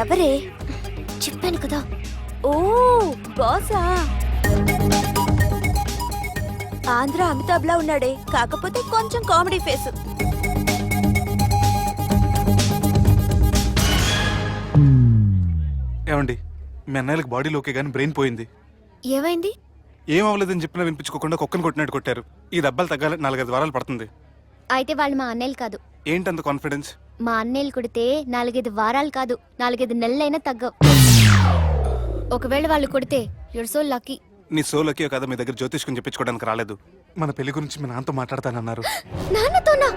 ఎవరే? చెప్పాను కదా. ఓ బాసా. ఆంధ్ర అమితాబ్ లా ఉన్నాడే, కాకపోతే కొంచెం కామెడీ ఫేస్. ఏమండి, మీ అన్నయ్యలకు బాడీలో ఓకే కానీ బ్రెయిన్ పోయింది. ఏమైంది? ఏం అవ్వలేదని చెప్పినా వినిపించుకోకుండా కుక్కను కొట్టినట్టు కొట్టారు. ఈ దెబ్బలు తగ్గాలి 4-5 వారాలు పడుతుంది. అయితే వాళ్ళు మా అన్నయ్యలు కాదు. ఏంటంత కాన్ఫిడెన్స్? మా అన్నయ్యలు కొడితే 4-5 వారాలు కాదు, 4-5 నెలలైనా తగ్గవు. ఒకవేళ వాళ్ళు కొడితే యూర్ సో లక్కీ. నీ సోలకి కదా మీ దగ్గర జ్యోతిష్కం చెప్పించుకోవడానికి రాలేదు. మన పెళ్లి గురించి మీ నాన్నతో మాట్లాడతానన్నారు. నాన్నతోనా?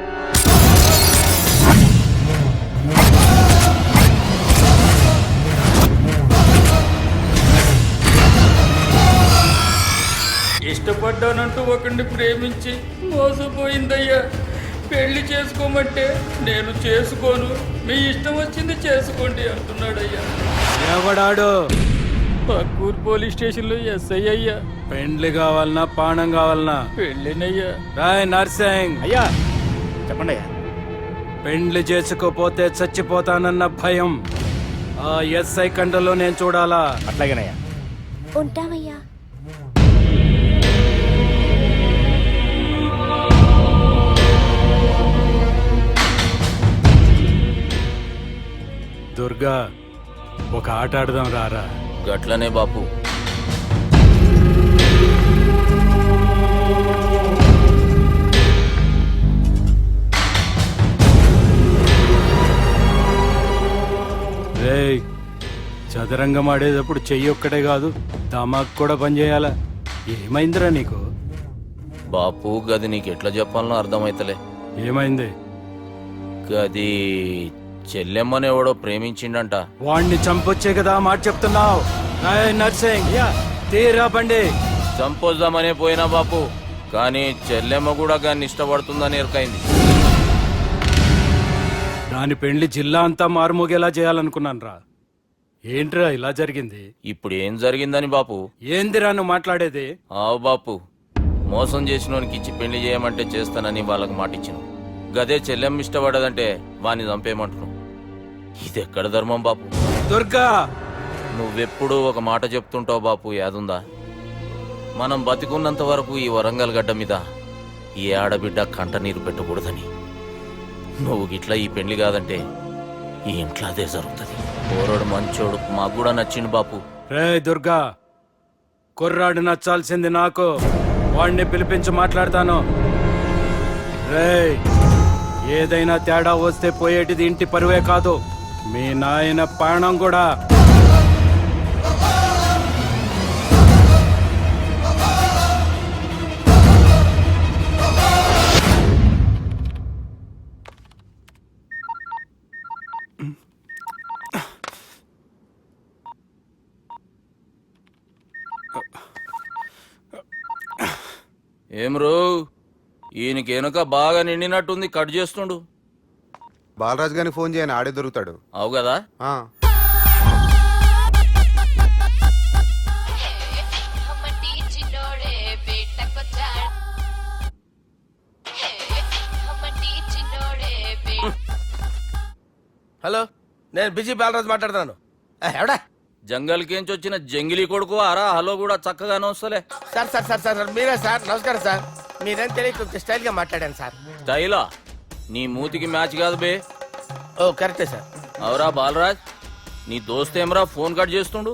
ఇష్టపడ్డానంటూ ఒకరిని ప్రేమించి మోసపోయిందయ్యా. పెళ్లి చేసుకోమంటే నేను చేసుకోను, మీ ఇష్టం వచ్చింది చేసుకోండి అంటున్నాడయ్యా. ఎవడాడు? పక్కూరు పోలీస్ స్టేషన్లో ఎస్ఐ అయ్యా. పెండ్లి కావాలనా పానం కావాలనా? పెళ్ళినయ్యా. రాయ్ నర్సింగ్. అయ్యా చెప్పండి అయ్యా. పెండ్లి చేసుకోపోతే చచ్చిపోతానన్న భయం ఆ ఎస్ఐ కండలో నేను చూడాలా? అట్లాగేనయ్యా. ఉంటామయ్యా. దుర్గా, ఒక ఆట ఆడదాం రారా? గట్లనే బాపు. రేయ్, చదరంగం ఆడేటప్పుడు చెయ్యి ఒక్కటే కాదు దమాక్ కూడా పనిచేయాలా? ఏమైందిరా నీకు? బాపు గది నీకు ఎట్లా చెప్పాలనో అర్థమైతలే. ఏమైంది? గది చెల్లెమ్మని ఎవడో ప్రేమించిండంట. వాణ్ణి చంపొచ్చే కదా ఆ మాట చెప్తున్నావు? రాయ్ నర్సింగ్, తీరా బండి. చంపొద్దామనే పోయినా బాపు, కానీ చెల్లెమ్మ కూడా గాన్ని ఇష్టపడుతుందని ఎరకైంది. దాని పెండ్లి జిల్లా అంతా మారుమోగేలా చేయాలనుకున్నాను రా. ఏంట్రా ఇలా జరిగింది? ఇప్పుడు ఏం జరిగిందని బాపు? ఏందిరా నువ్వు మాట్లాడేది? ఆవు బాపు, మోసం చేసినోనికి ఇచ్చి పెళ్లి చేయమంటే చేస్తానని వాళ్ళకి మాటిచ్చిన. గదే చెల్లెమ్మ ఇష్టపడదంటే వాణ్ణి చంపేయమంటున్నావు. ఇది ఎక్కడ ధర్మం బాపు? దుర్గా, నువ్వెప్పుడు ఒక మాట చెప్తుంటావు బాపు, యాదుందా? మనం బతికున్నంత వరకు ఈ వరంగల్ గడ్డ మీద ఈ ఆడబిడ్డ కంట నీరు పెట్టకూడదని. నువ్వు గిట్లా ఈ పెళ్లి కాదంటే ఈ ఇంట్లో అదే జరుగుతుంది. పోరోడు మంచోడు, మాకు కూడా నచ్చిండు బాపు. రే దుర్గా, కుర్రాడు నచ్చాల్సింది నాకు. వాణ్ణి పిలిపించి మాట్లాడతాను. రే, ఏదైనా తేడా వస్తే పోయేటిది ఇంటి పరువే కాదు, మీ నాయన ప్రాణం కూడా. ఏం రో, ఈయనకి వెనుక బాగా నిండినట్టుంది, కట్ చేస్తుండు. బాలరాజు గారికి ఫోన్ చేయని, ఆడే దొరుకుతాడు. అవు కదా. హలో, నేను బిజీ బాలరాజు మాట్లాడుతున్నాను. ఎవడా? జంగల్కేంచి వచ్చిన జంగిలీ కొడుకు అరా. హలో కూడా చక్కగానే వస్తలే. సార్ సార్ సార్ సార్ మీరే సార్? నమస్కారం సార్. మీరేం తెలియక కొంచెం స్టైల్ గా మాట్లాడాను సార్. స్టైలా? నీ మూతికి మ్యాచ్ కాదు బే. ఓ కరెక్టే సార్. అవరా బాలరాజ్, నీ దోస్త్ ఏమరా ఫోన్ కట్ చేస్తుండు?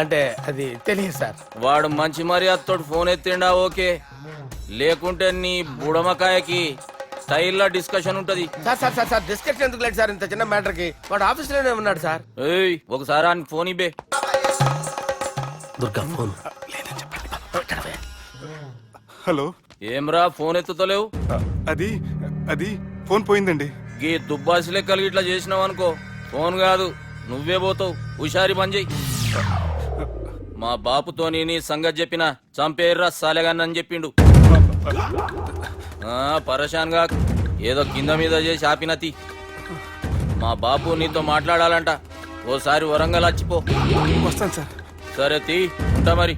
అంటే అది తెలియదు సార్. వాడు మంచి మర్యాదతో ఫోన్ ఎత్తిండా ఓకే, లేకుంటే నీ బుడమకాయకి స్టైల్లో డిస్కషన్ ఉంటది. Sir sir sir sir discussion ఎందుకు లేదు సార్? ఇంత చిన్న మ్యాటర్ కి వాడు ఆఫీస్ లోనే ఉన్నాడు సార్. ఏయ్, ఒకసారి ఆయనకి ఫోన్ ఇబ్బే. దుర్గా ఫోన్. హలో. ఏమ్రా ఫోన్ ఎత్తుతలేవు? అది అది ఫోన్ పోయిందండి. గీ దుబ్బాసి లెక్కలు ఇట్లా చేసినావు అనుకో, ఫోన్ కాదు నువ్వే పోతావు. హుషారి పని చెయ్యి. మా బాపుతో నీ సంగతి చెప్పిన చంపేర్రా సాలెగాన్ని చెప్పిండు. పరేషాన్ గా ఏదో కింద మీద చేసి ఆపినతి. మా బాపు నీతో మాట్లాడాలంట. ఓసారి వరంగల్ వచ్చిపో. వస్తాను సార్. సరే తీ, ఉంటా మరి.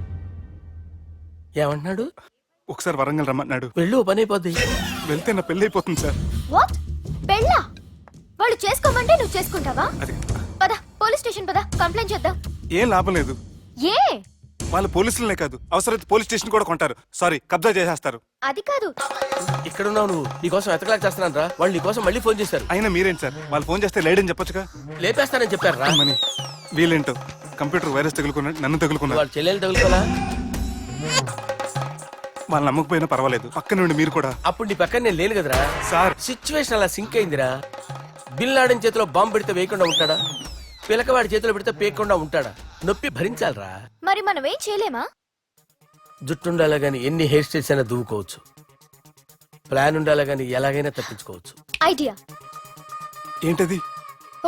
ఏమంటున్నాడు? ఒకసారి వరంగల్ రమ్మన్నాడు. వెళ్ళు, పని అయిపోద్ది. వెళ్తే నా పెళ్లి అయిపోతుంది సార్. వాట్? పెళ్ళా? వాళ్ళు చేసుకోమంటే నువ్వు చేసుకుంటావా? అది పద, పోలీస్ స్టేషన్ పదా, కంప్లైంట్ చేద్దాం. ఏం లాభం లేదు. ఏ? వాళ్ళు పోలీసులనే కాదు, అవసరమైతే పోలీస్ స్టేషన్ కూడా కొంటారు. సారీ, కబ్జా చేసేస్తారు. అది కాదు. ఇక్కడున్నావు నువ్వు, నీకోసం ఎతకలేక చేస్తున్నాను రా. వాళ్ళు నీకోసం మళ్ళీ ఫోన్ చేశారు. అయినా మీరేంటి సార్, వాళ్ళు ఫోన్ చేస్తే లేడని చెప్పొచ్చుగా. లేపేస్తానని చెప్పారు రా. మని వీళ్ళేంటో కంప్యూటర్ వైరస్ తగులుకున్నాడు, నన్ను తగులుకున్నారు. వాళ్ళ చెల్లెలు తగులుకోలా. వాళ్ళు నమ్మకపోయినా పర్వాలేదు, పక్క నుండి మీరు కూడా. అప్పుడు నీ పక్కన నేను లేను కదరా. సార్ సిచ్యువేషన్ అలా సింక్ అయిందిరా. బిల్ లాడెన్ చేతిలో బాంబు పెడితే వేయకుండా ఉంటాడా? పిలకవాడి చేతిలో పెడితే పేయకుండా ఉంటాడా? నొప్పి భరించాలరా. మరి మనం ఏం చేయలేమా? జుట్టు ఉండాలా గాని ఎన్ని హెయిర్ స్టైల్స్ అయినా దువ్వుకోవచ్చు. ప్లాన్ ఉండాలా గాని ఎలాగైనా తప్పించుకోవచ్చు. ఐడియా ఏంటది?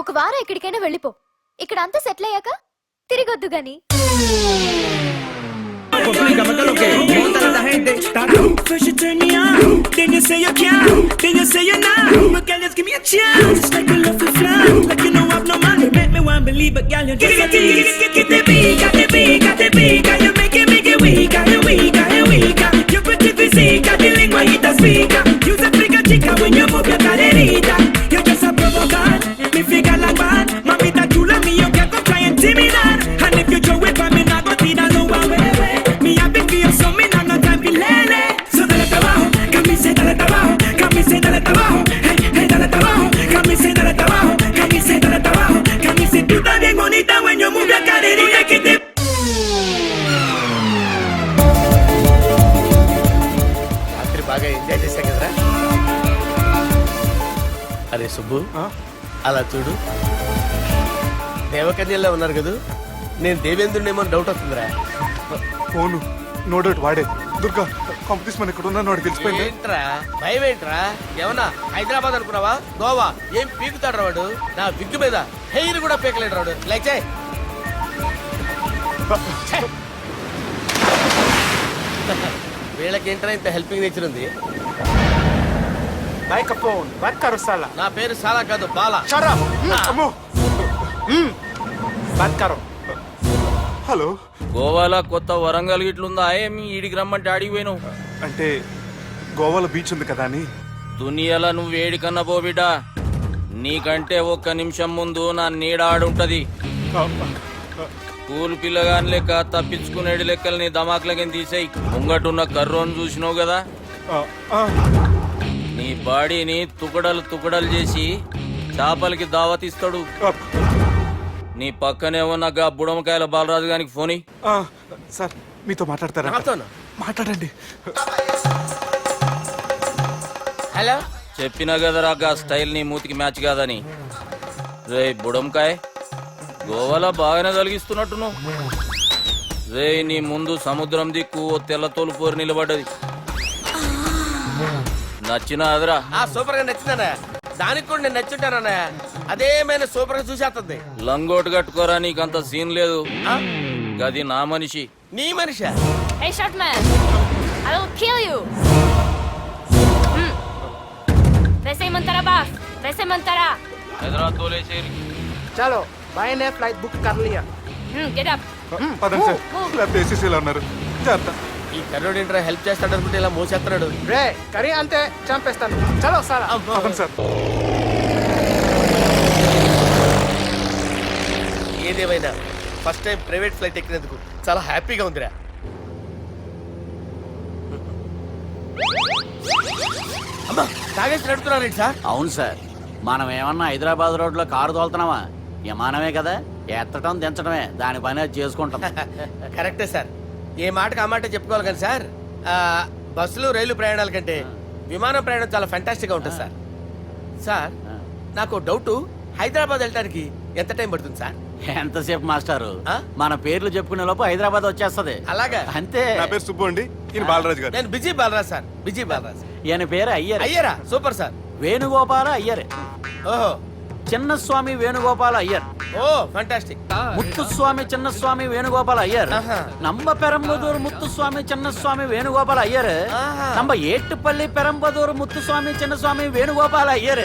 ఒక వారం ఎక్కడికైనా వెళ్ళిపో. ఇక్కడ అంతా సెటిల్ అయ్యాక తిరిగొద్దు గాని. Explícame qué es lo que es. Monta la gente. First you turn me on, then you say you can't, then you say you're not. But girl, just give me a chance. It's like a love for fly, like you know I've no man. You make me want believe, but girl, you just a tease. Get the beat, got the beat, got the beat. Girl, you make it weak, got it weak, got it weak. You pretty physique, got the lengua y te speaker. You se frica chica when you move your caderita. You just a provocar, me figure like bad. Mamita chula, me yo quiero try intimidar. And if you throw it for me, not go tirar no away. Me happy for you, so me not no time for lele. So dale trabajo, camiseta dale trabajo, camiseta dale trabajo, hey, hey dale trabajo, camiseta dale trabajo, camiseta dale trabajo, camiseta tú estás bien bonita when you move your caderita que te. రాత్రి బాగా enjoy చేశా కదరా. అరే సుబ్బు, అలా చూడు, దేవకన్యల్లో ఉన్నారు కదా. నేను దేవేంద్రునేమో డౌట్ వస్తుందిరా. ఫోను నో డౌట్ వాడే. దుర్గా కాంపిటీషన్ మన ఇక్కడ ఉన్నాను, వాడు తెలిసిపోయింది. ఏంట్రా భయం ఏంట్రా? ఏమన్నా హైదరాబాద్ అనుకున్నావా? గోవా ఏం పీకుతాడు వాడు. నా విగ్గు మీద హెయిర్ కూడా పీకలేడు రాడు. లైక్ చేయి. వీళ్ళకి ఏంట్రా ఇంత హెల్పింగ్ నేచర్ ఉంది. నా పేరు సాలా కాదు, బాలా. అమ్మో. హలో, గోవాలో కొత్త వరంగల్ గిట్లుందా? ఏమి ఈడికి రమ్మంటే ఆడికి పోయినావు? అంటే గోవాలో బీచ్ ఉంది కదా అని. దునియాలో నువ్వు వేడికన్నా పో బిడ్డ. నీకంటే ఒక్క నిమిషం ముందు నా నీడ ఆడుంటది. స్కూల్ పిల్లగాని లెక్క తప్పించుకునేడు లెక్కలు నీ దమాకులకి తీసేయి. ముంగటున్న కర్రోని చూసినావు కదా, నీ బాడీని తుకడలు తుకడలు చేసి చేపలకి దావతిస్తాడు. నీ పక్కనే ఉన్న గా బుడమకాయల బాలరాజు గారికి ఫోని. సార్ మీతో మాట్లాడతారా? నాతోనా? మాట్లాడండి. హలో, చెప్పినా కదరా గా స్టైల్ నీ మూతికి మ్యాచ్ కాదని. రే బుడంకాయ్, గోవాలో బాగానే తొలగిస్తున్నట్టు నువ్వు. రే నీ ముందు సముద్రం దిక్కు ఓ తెల్ల తోలు పోరు నిలబడ్డది. నచ్చిన అదరా? సూపర్ గా నచ్చిందన్నా. దానికి కూడా నేను నచ్చుంటానన్నా. అదేమైనా సూపర్ గా చూసేస్తుంది. లంగోటు కట్టుకోరా, నీకంత సీన్ లేదు. గది నా మనిషి. నీ Manisha? Hey short man, I will kill you. वैसे ही मंतरा बास, वैसे मंतरा. హైదరాబాద్ తోలేసేరి. चलो भाई ने फ्लाइट बुक कर लिया. Get up. పదండి సార్, లేకపోతే ఏసీసీలో ఉన్నారు. జాగ్రత్త. ఈ కర్రోడు ఏంట్రా హెల్ప్ చేస్తాడు అనుకుంటే ఇలా మోసేస్తున్నాడు. రే కరీ అంతే చంపేస్తాను. చలో సార్. పదండి సార్. ఏదేమైనా ఫస్ట్ టైం ప్రైవేట్ ఫ్లైట్ ఎక్కినందుకు చాలా హ్యాపీగా ఉందిరా. అమ్మా తాగేసి నడుపుతున్నారేంటి సార్? అవును సార్, మనం ఏమన్నా హైదరాబాద్ రోడ్లో కారు తోలుతున్నామా? విమానమే కదా, ఎత్తటం దించడమే దాని పని అది చేసుకుంటాం. కరెక్టే సార్. ఏ మాటకు ఆ మాట చెప్పుకోవాలి కానీ సార్, బస్సులు రైలు ప్రయాణాల కంటే విమానం ప్రయాణం చాలా ఫెంటాస్టిక్ గా ఉంటుంది సార్. సార్ నాకు డౌట్, హైదరాబాద్ వెళ్ళడానికి ఎంత టైం పడుతుంది సార్? ఎంతసేపు మాస్టారు, మన పేర్లు చెప్పుకునే లోపు హైదరాబాద్ వచ్చేస్తది. అలాగా? అంతే. నా పేరు సుబ్బు అండి, ఈయన బాలరాజు గారు. నేను busy Balaraj sir. Busy Balaraj. ఈయన పేరు అయ్యర్. అయ్యరా? Super sir. వేణుగోపాల అయ్యర్. ఓహో, చిన్నస్వామి వేణుగోపాల అయ్యర్. ఓ ఫంటాస్టిక్. ముత్తుస్వామి చిన్నస్వామి వేణుగోపాల అయ్యర్. நம்ம பெரம்பதூர் முத்துசுவாமி சின்னசுவாமி வேணுகோபால ஐயர். நம்ம ஏட்டுப்பள்ளி பெரம்பதூர் முத்துசுவாமி சின்னசுவாமி வேணுகோபால ஐயர்.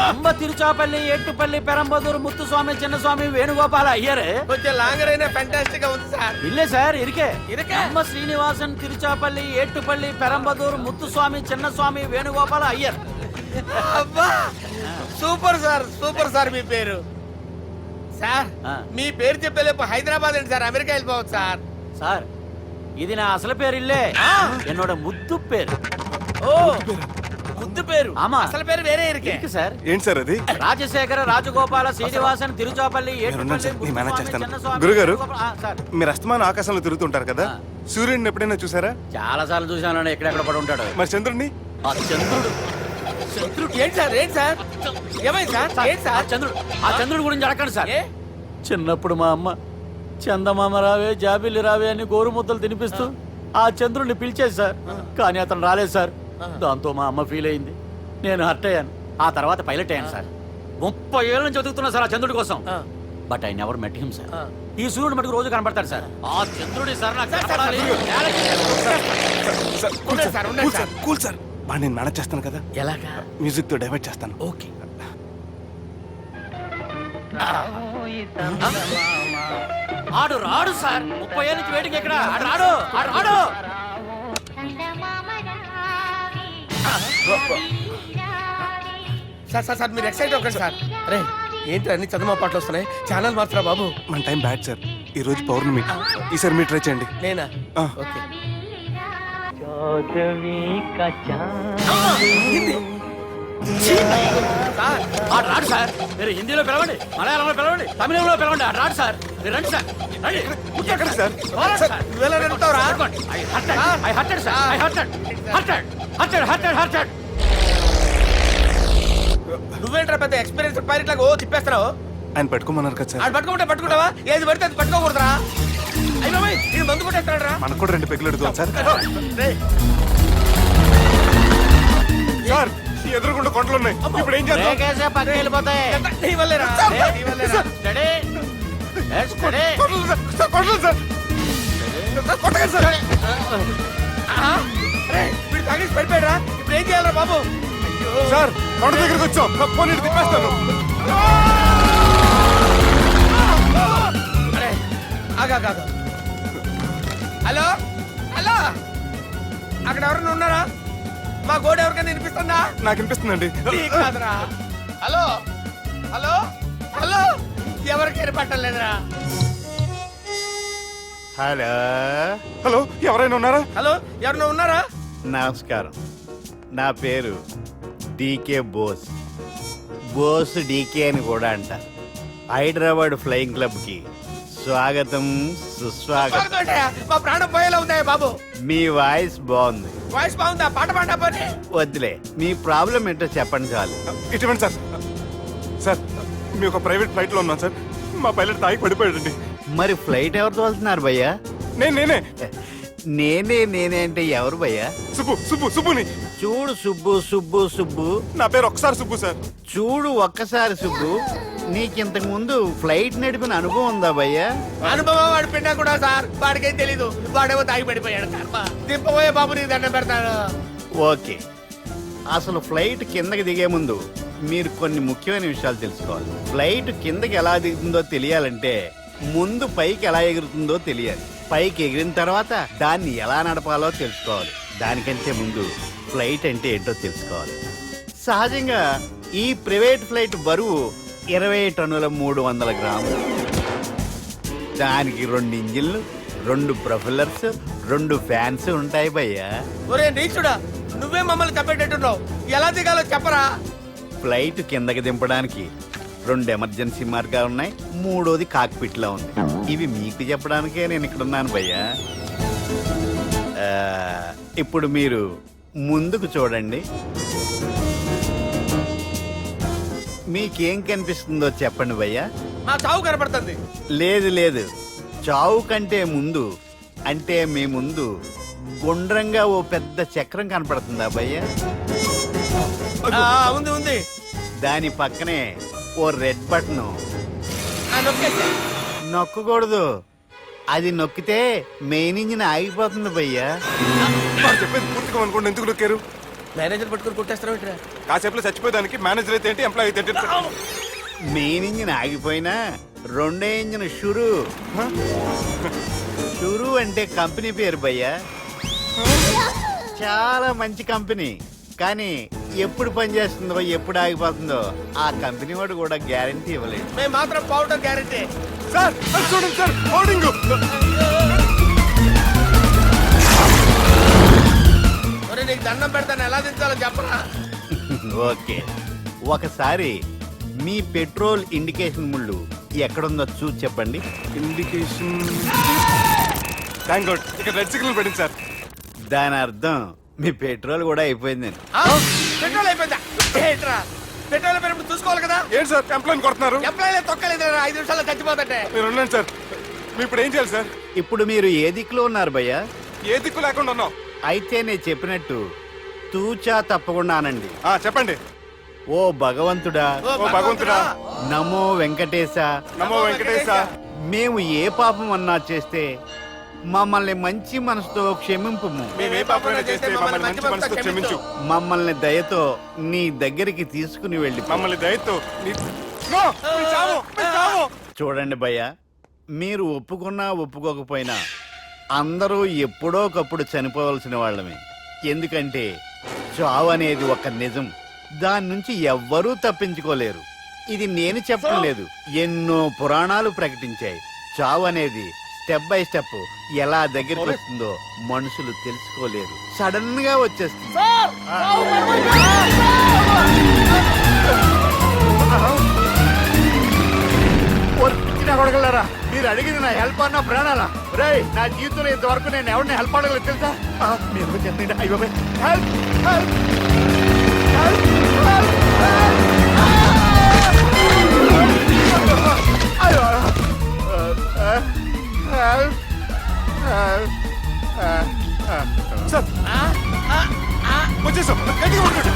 நம்ம திருச்சாப்பள்ளி ஏட்டுப்பள்ளி பெரம்பதூர் முத்துசுவாமி சின்னசுவாமி வேணுகோபால ஐயர். కొంచెం లాంగర్ అయినా ఫంటాస్టిక్ గా ఉంది సార్. இல்ல சார் இருக்கே. இருக்கே. நம்ம ஸ்ரீனிவாசன் திருச்சாப்பள்ளி ஏட்டுப்பள்ளி பெரம்பதூர் முத்துசுவாமி சின்னசுவாమి వేణుగోపాల ஐயர். అబ్బా సూపర్ సార్, సూపర్ సార్ మీ పేరు. సార్ ఆ. మీ పేరు చెప్పేలేపు హైదరాబాద్ అండి సార్, అమెరికా వెళ్ళిపోవచ్చు సార్. సార్ ఇది నా అసలు పేరు ఇల్లే என்னோட ముద్దు పేరు ఓ ముద్దు పేరు, ఆమా. అసలు పేరు వేరే ఇరికే. ఇருக்கு సార్ ఏంటి సార్ అది? రాజశేఖర రాజగోపాల శ్రీనివాసన్ తిరుచాపల్లి మీరున్నారు సార్, నేను మేనేజ్ చేస్తాను. చిన్నస్వామి, గురుగారు. వేణుగోపాల- సార్ మీరు అస్తమానం ఆకాశంలో తిరుగుతుంటారు కదా, సూర్యుడిని ఎప్పుడైనా చూసారా? చాలా సార్లు చూసాను ఎక్కడెక్కడ పడి ఉంటాడు మరి చంద్రుడిని? ఆ చంద్రుడు శత్రుడు ఏంటి సార్, ఏంటి సార్, ఏమైంది సార్, ఏంటి ఆ సార్? చంద్రుడు గురించి అడగండి సార్. ఏ? చిన్నప్పుడు మా అమ్మ చందమామ రావే జాబిల్లి రావే అని గోరు ముద్దలు తినిపిస్తూ ఆ చంద్రుడిని పిలిచేది సార్, కానీ అతను రాలేదు సార్. దాంతో మా అమ్మ ఫీల్ అయింది, నేను హర్ట్ అయ్యాను. ఆ తర్వాత పైలట్ అయ్యాను సార్. 30 ఏళ్ళ నుంచి చదువుతున్నా సార్ ఆ చంద్రుడి కోసం. But I never met him sir. ఈ సూర్యుడు మటుకు రోజు కనపడతాడు సార్. ఆ చంద్రుడి సార్ నాకు కనపడాలి. సార్, కూల్ ఉండండి సార్, సార్, ఉండండి కూల్ సార్, కూల్ సార్. బాగా నేను మేనేజ్ చేస్తాను కదా, ఎలాగా? మ్యూజిక్ తో డైవర్ట్ చేస్తాను. ఓకే. ఆడు రాడు సార్, 30 ఏళ్ళ నుంచి వేటికి ఎక్కడ ఆడు రాడు, ఆడు రాడు. సార్ సార్ సార్ మీరు ఎక్సైట్ అవ్వకండి సార్. అరే ఏంటి అన్ని చదువు పాటలు వస్తున్నాయి, ఛానల్ మార్చరా బాబు. మన టైం బ్యాడ్ సార్, ఈ రోజు పౌర్ణమి. ఈసారి మీరు ట్రై చేయండి. నేనా? ఆ. ఓకే. సార్ ఆడు రాడు సార్, మీరు హిందీలో పిలవండి, మలయాళంలో పిలవండి, తమిళంలో పిలవండి, ఆడు రాడు సార్. మీరు రండి సార్, రండి. ఎక్కడ సార్? పోరాడు సార్. నువ్వెలా నడుపుతావురా? I hurted, sir. I hurted. నువ్వేంట్రా పెద్ద ఎక్స్పీరియన్స్ పైరెట్ లాగా ఓ తిప్పేస్తున్నావు? ఆయన పెట్టుకోమన్నారు కదా సార్. ఆడు పట్టుకుంటే పట్టుకుంటావా? ఏది పడితే అది పట్టుకోకూడదురా? అయ్యి బాబాయ్ ఇది మందు కొట్టేస్తాడు రా. మనకు కూడా 2 పెగ్గులు అడుగుతాం సార్. సార్ ఈ ఎదురుగుండా కొండలు ఉన్నాయి, ఇప్పుడు ఏం చేద్దాం? బ్రేకేసే పక్కకి వెళ్ళిపోతాయి. నీ వల్లేరా? నీ వల్లేరా? Steady. Let's steady. Kondalu sir, sir, Kondalu sir. Sir, కొట్టకండి సార్. ఆ? అరే, వీడు తాగేసి పడిపోయాడురా. ఇప్పుడు ఏం చేయాలరా బాబు? అయ్యో. సార్ కొండ దగ్గరికి వచ్చాం, పోనీ ఇటు తిప్పేస్తాను. అరే ఆగా. హలో హలో, అక్కడ ఎవరైనా ఉన్నారా? మా గోడ ఎవరికైనా వినిపిస్తుందా? నాకు అనిపిస్తుందండి. నీకు కాదురా. హలో హలో హలో, ఎవరికి వినపట్టలేదురా. హలో హలో, ఎవరైనా ఉన్నారా? హలో ఎవరైనా ఉన్నారా? నమస్కారం, నా పేరు డీకే బోస్. బోస్ డీకే అని కూడా అంటారు. హైదరాబాద్ ఫ్లయింగ్ క్లబ్కి స్వాగతం సుస్వాగతం. స్వాగతం. మా ప్రాణం పోయేలా ఉందా బాబు? మీ వాయిస్ బాగుంది. వాయిస్ బాగుందా? పాట పాడా పోనీ. వద్దులే, మీ ప్రాబ్లం ఏంటో చెప్పండి చాలు. ఇటువంటి సార్, సార్ మీ ఒక ప్రైవేట్ ఫ్లైట్ లో ఉన్నాం సార్, మా పైలట్ తాగి పడిపోయాడండి. మరి ఫ్లైట్ ఎవరితో వెళ్తున్నారు భయ్యా? నేనే నేనే అంటే ఎవరు భయ్యా? సుబ్బుని. చూడు సుబ్బు సుబ్బు సుబ్బు, నా పేరు ఒకసారి సుబ్బు సార్. చూడు ఒక్కసారి సుబ్బు, నీకింతకు ముందు ఫ్లైట్ నడిపిన అనుభవం ఉందా భయ్యా? అనుభవం వాడి పిండా కూడా సార్, వాడికేం తెలీదు. వాడేమో తాగి పడిపోయాడు. దింపబోయే బాబు నీకు దండం పెడతాడు. ఓకే, అసలు ఫ్లైట్ కిందకి దిగే ముందు మీరు కొన్ని ముఖ్యమైన విషయాలు తెలుసుకోవాలి. ఫ్లైట్ కిందకి ఎలా దిగుతుందో తెలియాలంటే ముందు పైకి ఎలా ఎగురుతుందో తెలియాలి. పైకి ఎగిరిన తర్వాత దాన్ని ఎలా నడపాలో తెలుసుకోవాలి. దానికంటే ముందు ఫ్లైట్ అంటే ఏంటో తెలుసుకోవాలి. సహజంగా ఈ ప్రైవేట్ ఫ్లైట్ బరువు 20 టన్నుల 300 గ్రాములు. దానికి 2 ఇంజిన్లు, 2 ప్రొఫెల్లర్స్, 2 ఫ్యాన్స్ ఉంటాయి భయ్యా. ఒరే నీచుడా, నువ్వే మమ్మల్ని తప్పేటట్టున్నావు. ఎలా దిగాలో చెప్పరా? ఫ్లైట్ కిందకి దింపడానికి 2 ఎమర్జెన్సీ మార్గాలు ఉన్నాయి, 3వది కాక్పిట్ లో ఉంది. ఇవి మీకు చెప్పడానికే నేను ఇక్కడ ఉన్నాను భయ్యా. ఇప్పుడు మీరు ముందుకు చూడండి, మీకేం కనిపిస్తుందో చెప్పండి భయ్యా. మా చావు కనపడుతుంది. లేదు, చావు కంటే ముందు, అంటే మీ ముందు గుండ్రంగా ఓ పెద్ద చక్రం కనపడుతుందా భయ్యా? ఉంది. దాని పక్కనే ఓ రెడ్ బటన్. నొక్కేసా. నొక్కకూడదు, అది నొక్కితే మెయిన్ ఇంజిన్ ఆగిపోతుంది భయ్యా. వాడు చెప్పేది పూర్తిగా అనుకోండి, ఎందుకు నొక్కారు? మేనేజర్ పట్టుకుని కొట్టేస్తారా? కాసేపులో చచ్చిపోయేదానికి మేనేజర్ అయితే ఏంటి, ఎంప్లాయ్ అయితే ఏంటి? మెయిన్ ఇంజిన్ ఆగిపోయినా 2వ ఇంజిన్ షురు అంటే కంపెనీ పేరు భయ్యా. చాలా మంచి కంపెనీ, కానీ ఎప్పుడు పనిచేస్తుందో ఎప్పుడు ఆగిపోతుందో ఆ కంపెనీ వాడు కూడా గ్యారంటీ ఇవ్వలేదు. మేము మాత్రం పోవటం గ్యారెంటీ. సార్ అది చూడండి సార్, హోర్డింగ్. మరి నీకు దండం పెడతాను, ఎలా దించాలో చెప్పరా? ఓకే, ఒకసారి మీ పెట్రోల్ ఇండికేషన్ ముళ్ళు ఎక్కడుందో చూసి చెప్పండి. ఇండికేషన్. థ్యాంక్ గాడ్, ఇక్కడ రెడ్ సిగ్నల్ పెట్టింది సార్. దాని అర్థం మీ పెట్రోల్ కూడా అయిపోయిందని. ఆ? పెట్రోల్ అయిపోయిందా? ఏంట్రా పెట్రోల్ అయిపోయినప్పుడు చూసుకోవాలి కదా. ఏంటి సార్ ఎంప్లాయ్ కొడుతున్నారు? ఎంప్లాయీ తొక్కలేదు 5 నిమిషాల్లో చచ్చిపోతుంటే. మీరు ఉండండి సార్, మీరు ఇప్పుడు ఏం చేయాలి సార్? ఇప్పుడు మీరు ఏ దిక్కులో ఉన్నారు భయ్యా? ఏ దిక్కు లేకుండా ఉన్నాం. అయితే నేను చెప్పినట్టు తూచా తప్పకుండా అనండి. చెప్పండి. ఓ భగవంతుడా, ఓ ఓ భగవంతుడా, నమో వెంకటేశ, నమో వెంకటేశ. మేము ఏ పాపం అన్నా చేస్తే మమ్మల్ని మంచి మనసుతో క్షమింపుము. మేమే పాపమైనా చేస్తే మమ్మల్ని మంచి మనసుతో క్షమించు. మమ్మల్ని దయతో నీ దగ్గరికి తీసుకుని వెళ్ళి మమ్మల్ని దయతో నో, మీ చావు, మీ చావు. చూడండి భయ్య, మీరు ఒప్పుకున్నా ఒప్పుకోకపోయినా అందరూ ఎప్పుడో ఒకప్పుడు చనిపోవలసిన వాళ్ళమే. ఎందుకంటే చావు అనేది ఒక నిజం, దాని నుంచి ఎవ్వరూ తప్పించుకోలేరు. ఇది నేను చెప్పడం లేదు, ఎన్నో పురాణాలు ప్రకటించాయి. చావు అనేది స్టెప్ బై స్టెప్ ఎలా దగ్గరికి వస్తుందో మనుషులు తెలుసుకోలేరు, సడన్ గా వచ్చేస్తుంది. కొడగలరా, మీరు అడిగింది నా హెల్ప్ అన్న ప్రాణాలా? రే, నా జీవితంలో ఇంతవరకు నేను ఎవరిని హెల్ప్ అడగలేదు తెలుసా? మీరు చెప్పండి. అయ్యో హెల్ప్, హెల్ప్, సార్ వచ్చేసాం, గట్టిగా పట్టుకోండి.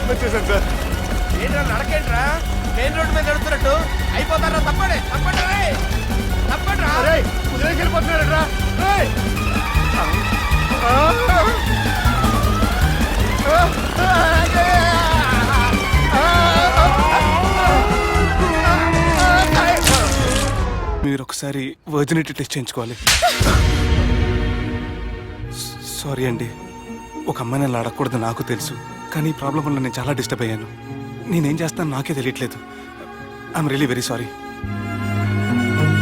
వచ్చేసాను సార్. ఏంట్రా నడకేంట్రా? మెయిన్ రోడ్డు మీద నడుస్తున్నట్టు అయిపోతారా? తప్పండి, తప్పండి రే, తప్పండి రా. కుదిరేసి వెళ్ళిపోతున్నారా? మీరు ఒకసారి వర్జినిటీ టెస్ట్ చేయించుకోవాలి. సారీ అండి, ఒక అమ్మాయిని అలా అడగకూడదు నాకు తెలుసు, కానీ ఈ ప్రాబ్లం వల్ల నేను చాలా డిస్టర్బ్ అయ్యాను. నేనేం చేస్తాను నాకే తెలియట్లేదు. I'm really very sorry.